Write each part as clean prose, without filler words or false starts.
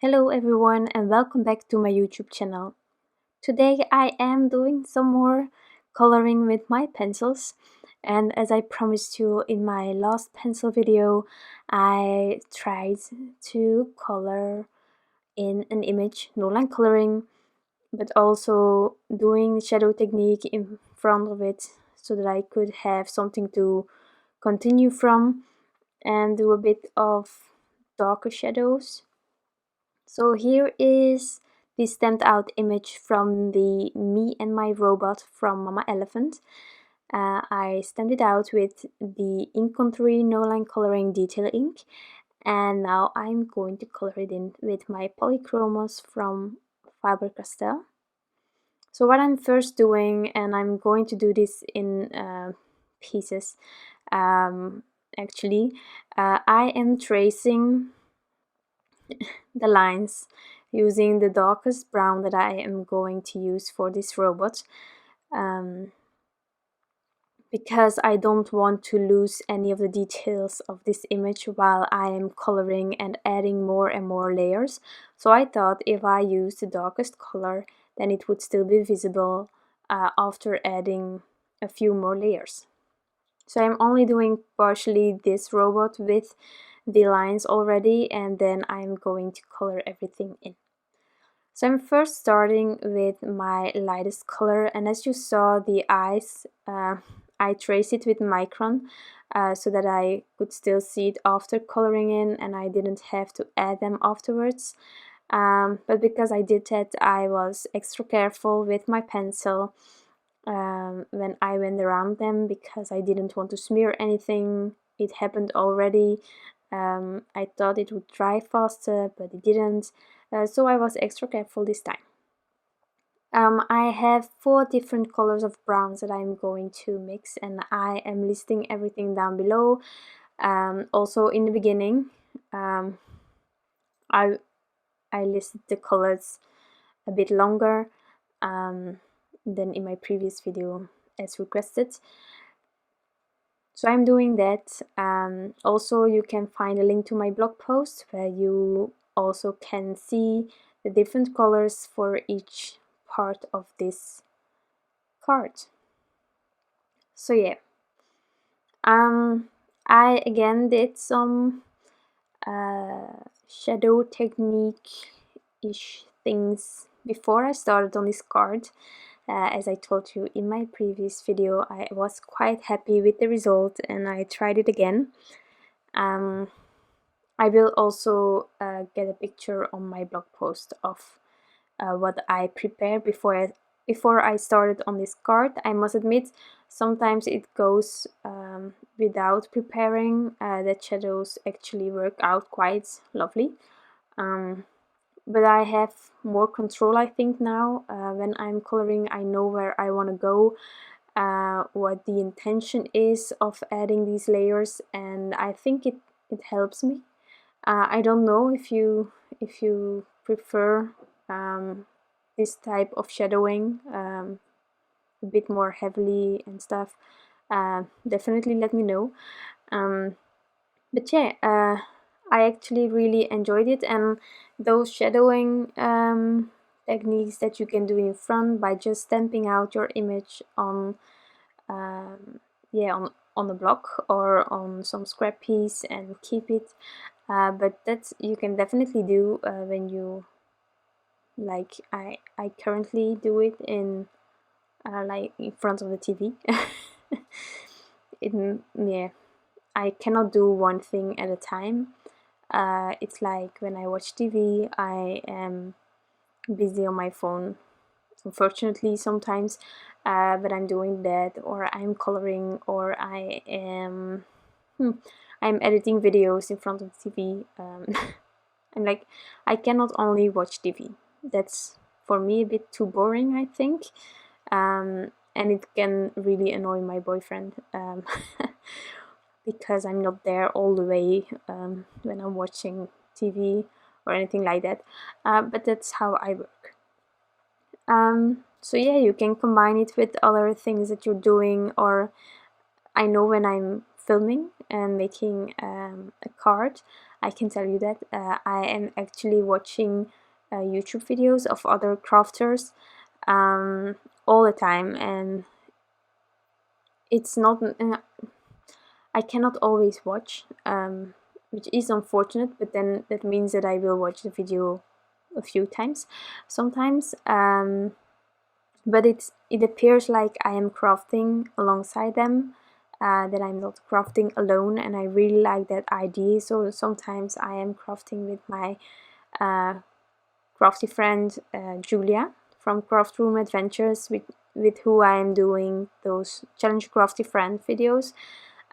Hello everyone and welcome back to my YouTube channel. Today I am doing some more coloring with my pencils, and as I promised you in my last pencil video, I tried to color in an image, Noline coloring, but also doing the shadow technique in front of it so that I could have something to continue from and do a bit of darker shadows. So here is the stamped out image from the Me and My Robot from Mama Elephant. I stamped it out with the Ink Country No Line Coloring Detail ink, and now I'm going to color it in with my Polychromos from Faber-Castell. So what I'm first doing, and I'm going to do this in pieces, actually, I am tracing the lines using the darkest brown that I am going to use for this robot, because I don't want to lose any of the details of this image while I am coloring and adding more and more layers. So I thought if I use the darkest color, then it would still be visible after adding a few more layers. So I'm only doing partially this robot with the lines already, and then I'm going to color everything in. So I'm first starting with my lightest color, and as you saw the eyes, I traced it with micron so that I could still see it after coloring in and I didn't have to add them afterwards. But because I did that, I was extra careful with my pencil when I went around them, because I didn't want to smear anything. It happened already. I thought it would dry faster, but it didn't, so I was extra careful this time. I have 4 different colors of browns that I'm going to mix, and I am listing everything down below. Also in the beginning, I listed the colors a bit longer than in my previous video as requested. So I'm doing that. Also, you can find a link to my blog post where you also can see the different colors for each part of this card. So yeah, I again did some shadow technique-ish things before I started on this card. As I told you in my previous video, I was quite happy with the result and I tried it again. I will also get a picture on my blog post of what I prepared before I started on this card. I must admit, sometimes it goes without preparing, that shadows actually work out quite lovely. But I have more control, I think, now. When I'm coloring, I know where I want to go, what the intention is of adding these layers, and I think it helps me. I don't know if you prefer this type of shadowing a bit more heavily and stuff. Definitely let me know. But yeah, I actually really enjoyed it, and those shadowing techniques that you can do in front by just stamping out your image on on a block or on some scrap piece and keep it, but that's you can definitely do when you, like I currently do it in like in front of the TV. Yeah, I cannot do one thing at a time. It's like when I watch TV, I am busy on my phone, unfortunately sometimes, but I'm doing that, or I'm coloring, or I am I'm editing videos in front of the TV. I'm like, I cannot only watch TV. That's for me a bit too boring, I think, and it can really annoy my boyfriend. Because I'm not there all the way when I'm watching TV or anything like that, but that's how I work. So yeah, you can combine it with other things that you're doing, or I know when I'm filming and making a card, I can tell you that I am actually watching YouTube videos of other crafters all the time, and it's not I cannot always watch, which is unfortunate, but then that means that I will watch the video a few times sometimes, but it appears like I am crafting alongside them, that I'm not crafting alone, and I really like that idea. So sometimes I am crafting with my crafty friend Julia from Craft Room Adventures, with who I am doing those Challenge Crafty Friend videos.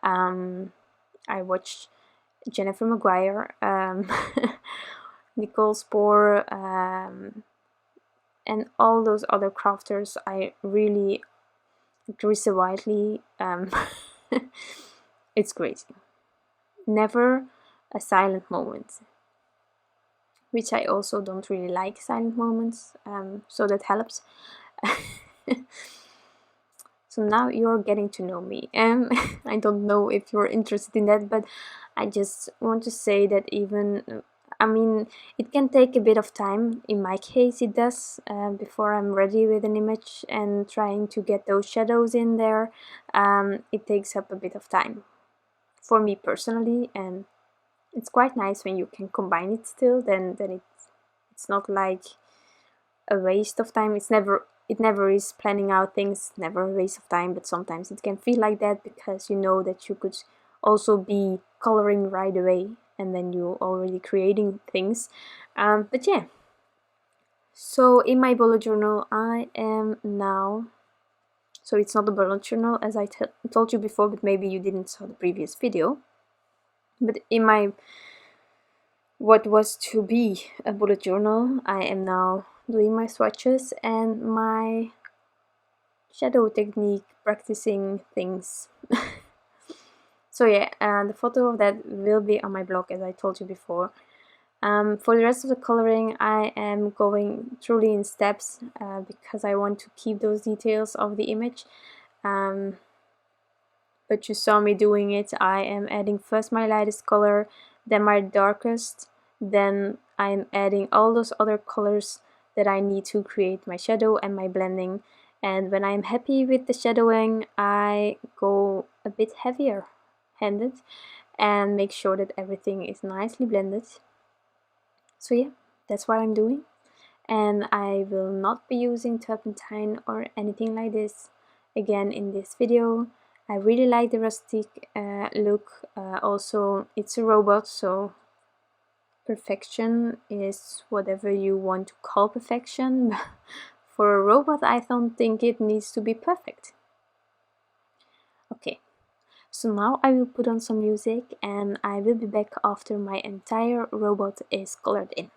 I watched Jennifer Maguire, Nicole Spohr, and all those other crafters. I really, Carissa Whiteley, it's crazy. Never a silent moment, which I also don't really like silent moments, so that helps. So now you're getting to know me. I don't know if you're interested in that, but I just want to say that even, I mean, it can take a bit of time. In my case, it does, before I'm ready with an image and trying to get those shadows in there. It takes up a bit of time for me personally, and it's quite nice when you can combine it still. Then it's not like a waste of time. It never is. Planning out things never a waste of time, but sometimes it can feel like that, because you know that you could also be coloring right away and then you're already creating things. But yeah, so in my bullet journal I am now, so it's not a bullet journal as I told you before, but maybe you didn't saw the previous video, but in my what was to be a bullet journal, I am now doing my swatches and my shadow technique practicing things. So yeah, the photo of that will be on my blog, as I told you before. For the rest of the coloring, I am going truly in steps, because I want to keep those details of the image. But you saw me doing it. I am adding first my lightest color, then my darkest, then I'm adding all those other colors that I need to create my shadow and my blending. And when I'm happy with the shadowing, I go a bit heavier handed and make sure that everything is nicely blended. So yeah, that's what I'm doing, and I will not be using turpentine or anything like this again in this video. I really like the rustic look. Also, it's a robot, so perfection is whatever you want to call perfection. For a robot, I don't think it needs to be perfect. Okay, so now I will put on some music and I will be back after my entire robot is colored in.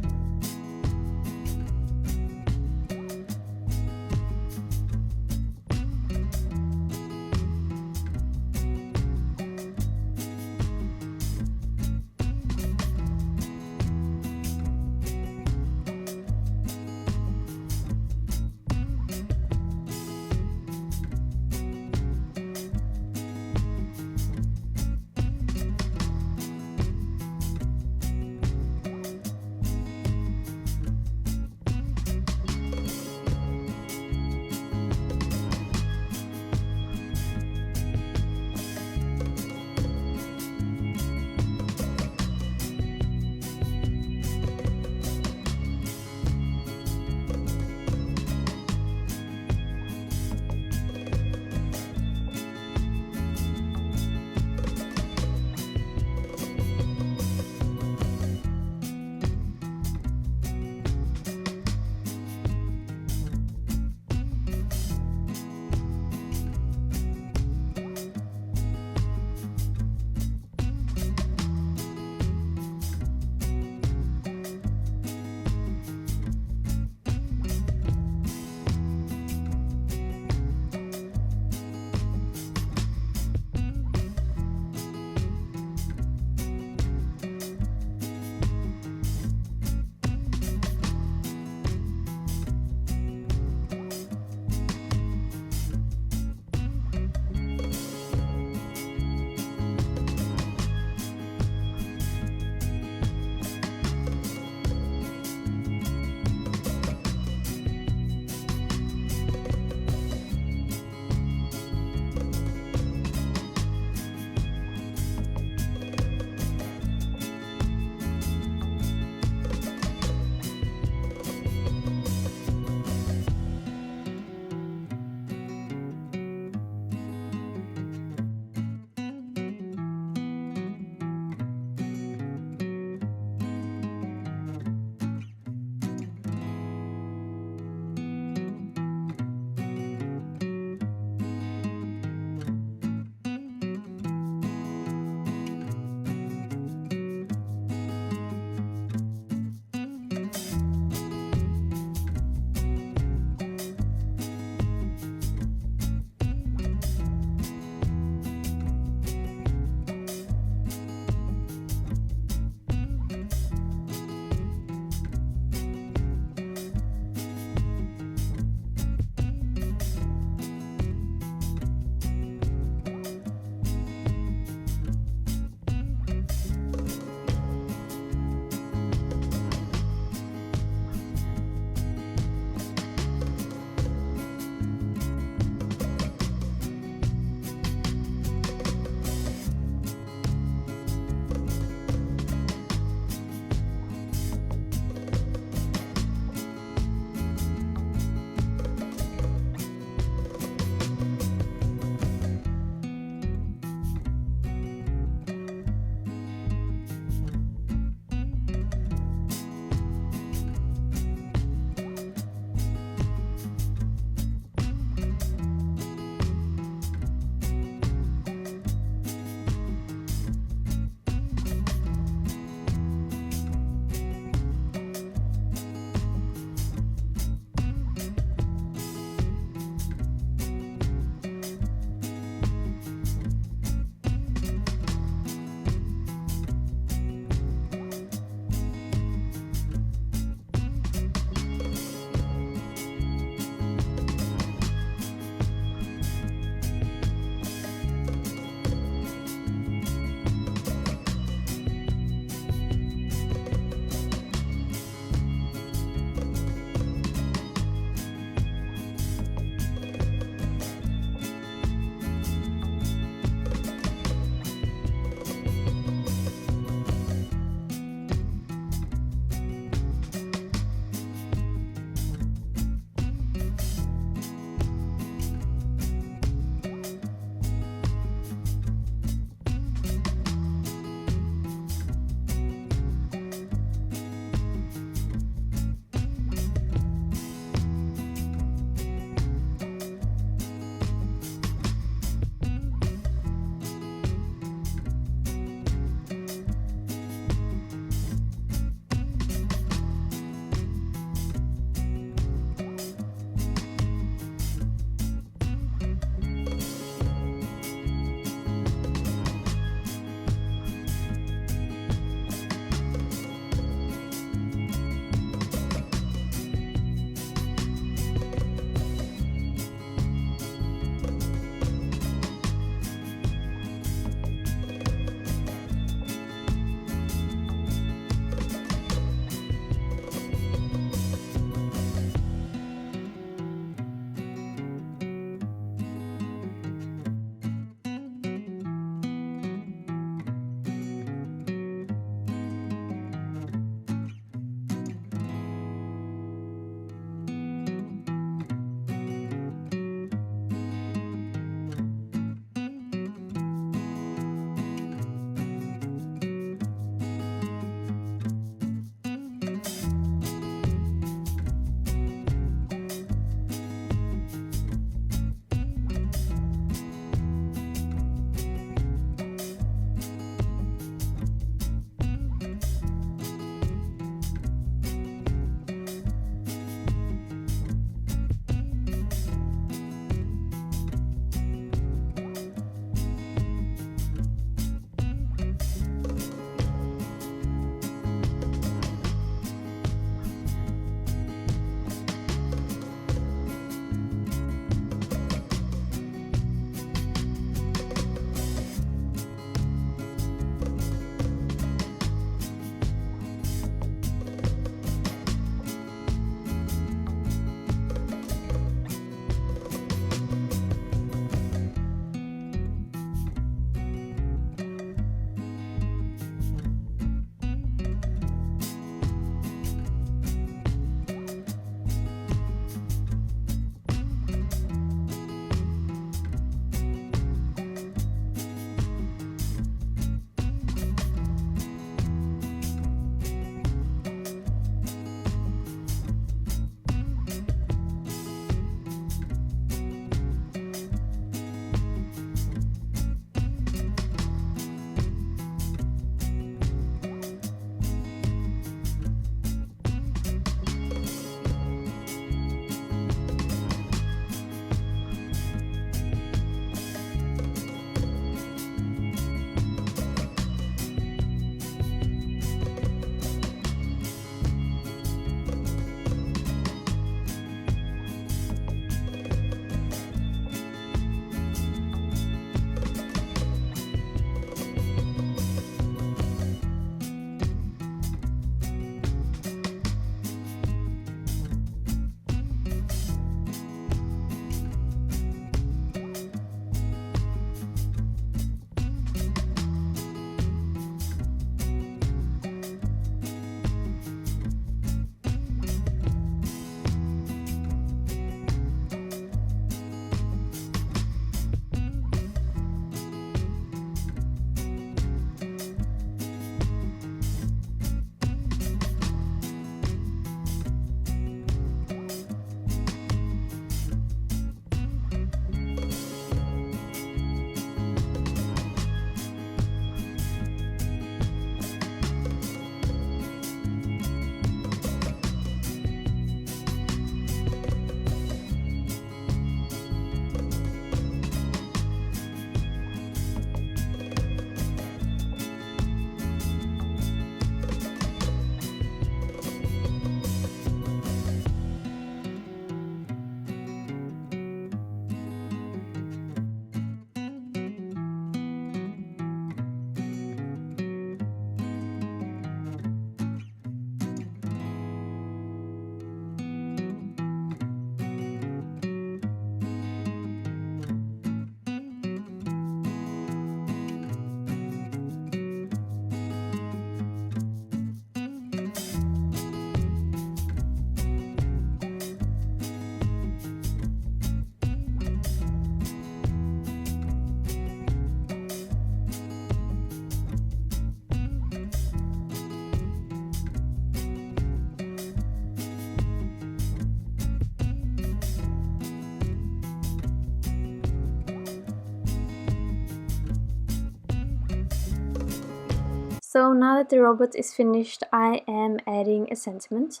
So now that the robot is finished, I am adding a sentiment.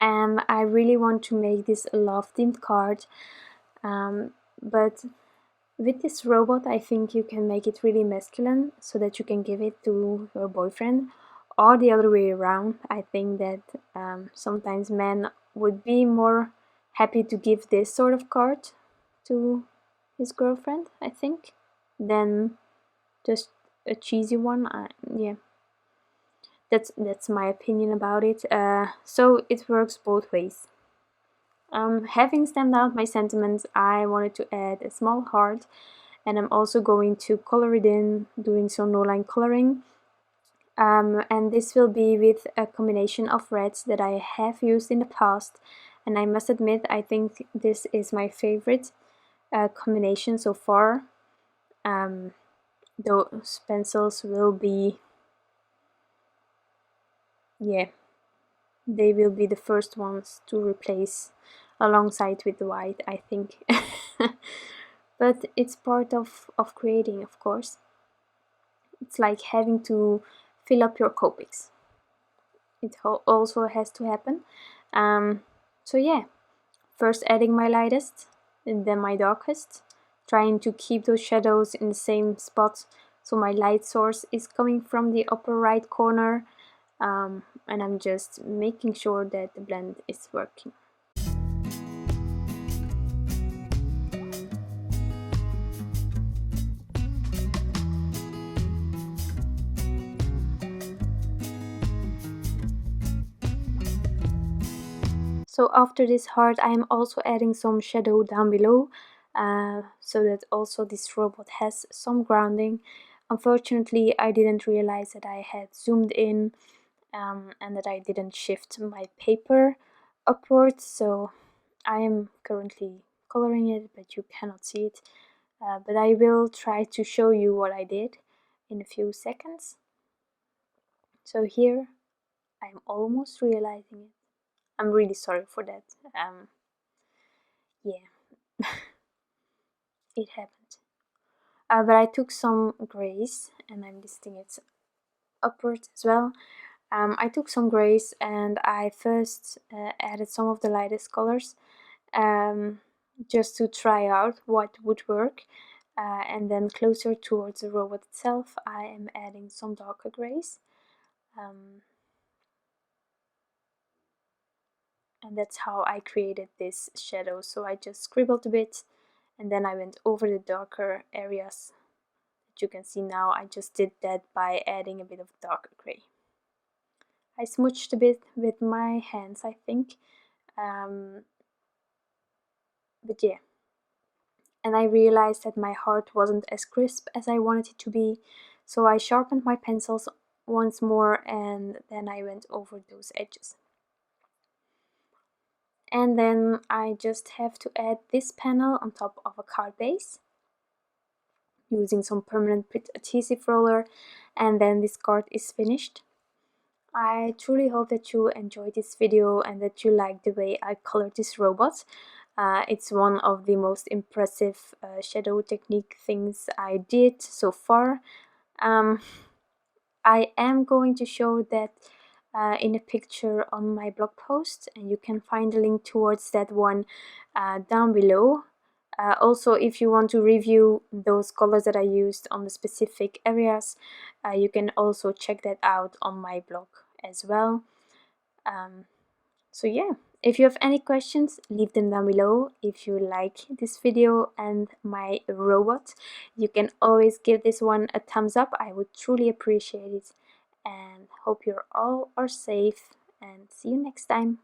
And I really want to make this a love-themed card, but with this robot I think you can make it really masculine so that you can give it to your boyfriend, or the other way around. I think that sometimes men would be more happy to give this sort of card to his girlfriend, I think, than just a cheesy one. Yeah, that's my opinion about it. So it works both ways. Having stamped out my sentiments, I wanted to add a small heart, and I'm also going to color it in, doing some Noline coloring. And this will be with a combination of reds that I have used in the past, and I must admit I think this is my favorite combination so far. Those pencils will be, yeah, they will be the first ones to replace alongside with the white, I think. But it's part of creating, of course. It's like having to fill up your Copics. It also has to happen. So yeah, first adding my lightest and then my darkest, trying to keep those shadows in the same spot, so my light source is coming from the upper right corner, and I'm just making sure that the blend is working. So after this heart, I am also adding some shadow down below, so that also this robot has some grounding. Unfortunately, I didn't realize that I had zoomed in and that I didn't shift my paper upwards, so I am currently coloring it, but you cannot see it. But I will try to show you what I did in a few seconds. So here, I'm almost realizing it. I'm really sorry for that. Yeah, it happened. But I took some grays, and I'm listing it upwards as well. I took some grays and I first added some of the lightest colors, just to try out what would work. And then closer towards the robot itself, I am adding some darker grays. And that's how I created this shadow. So I just scribbled a bit and then I went over the darker areas that you can see now. I just did that by adding a bit of darker gray. I smooched a bit with my hands, I think, but yeah. And I realized that my heart wasn't as crisp as I wanted it to be, so I sharpened my pencils once more and then I went over those edges. And then I just have to add this panel on top of a card base using some permanent Pritt adhesive roller, and then this card is finished. I truly hope that you enjoyed this video and that you like the way I colored this robot. It's one of the most impressive shadow technique things I did so far. I am going to show that in a picture on my blog post, and you can find a link towards that one down below. Also, if you want to review those colors that I used on the specific areas, you can also check that out on my blog as well. So yeah, if you have any questions, leave them down below. If you like this video and my robot, you can always give this one a thumbs up. I would truly appreciate it, and hope you're all are safe, and see you next time.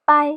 Bye!